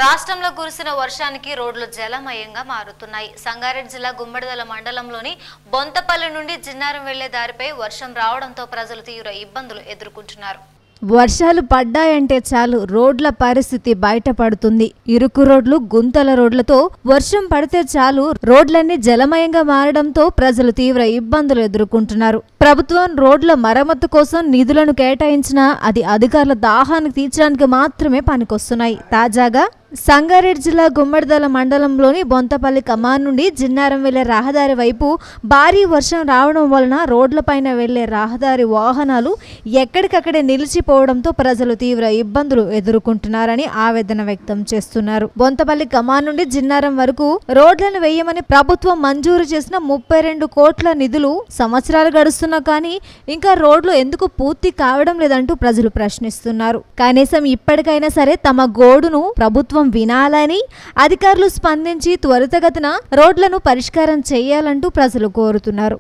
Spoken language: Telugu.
రాష్ట్రంలో కురిసిన వర్షానికి రోడ్లు జలమయంగా మారుతున్నాయి. సంగారెడ్డి జిల్లా గుమ్మడిదల మండలంలోని బొంతపల్లి నుండి జిన్నారం వెళ్లే దారిపై వర్షం రావడంతో ప్రజలు తీవ్ర ఇబ్బందులు ఎదుర్కొంటున్నారు. వర్షాలు పడ్డాయంటే చాలు రోడ్ల పరిస్థితి బయటపడుతుంది. ఇరుకు రోడ్లు, గుంతల రోడ్లతో వర్షం పడితే చాలు రోడ్లన్నీ జలమయంగా మారడంతో ప్రజలు తీవ్ర ఇబ్బందులు ఎదుర్కొంటున్నారు. ప్రభుత్వం రోడ్ల మరమ్మతు కోసం నిధులను కేటాయించినా అది అధికారుల దాహాన్ని తీర్చడానికి మాత్రమే పనికొస్తున్నాయి. తాజాగా సంగారెడ్డి జిల్లా గుమ్మడిదల మండలంలోని బొంతపల్లి కమాన్ నుండి జిన్నారం వెళ్లే రహదారి వైపు భారీ వర్షం రావడం వలన రోడ్లపైన వెళ్లే రహదారి వాహనాలు ఎక్కడికక్కడే నిలిచిపోవడంతో ప్రజలు తీవ్ర ఇబ్బందులు ఎదుర్కొంటున్నారని ఆవేదన వ్యక్తం చేస్తున్నారు. బొంతపల్లి కమాన్ నుండి జిన్నారం వరకు రోడ్లను వేయమని ప్రభుత్వం మంజూరు చేసిన 32 కోట్ల నిధులు సంవత్సరాలు గడుస్తున్నా కానీ ఇంకా రోడ్లు ఎందుకు పూర్తి కావడం లేదంటూ ప్రజలు ప్రశ్నిస్తున్నారు. కనీసం ఇప్పటికైనా సరే తమ గోడును ప్రభుత్వం వినాలని, అధికారులు స్పందించి త్వరితగతిన రోడ్లను పరిష్కారం చేయాలంటూ ప్రజలు కోరుతున్నారు.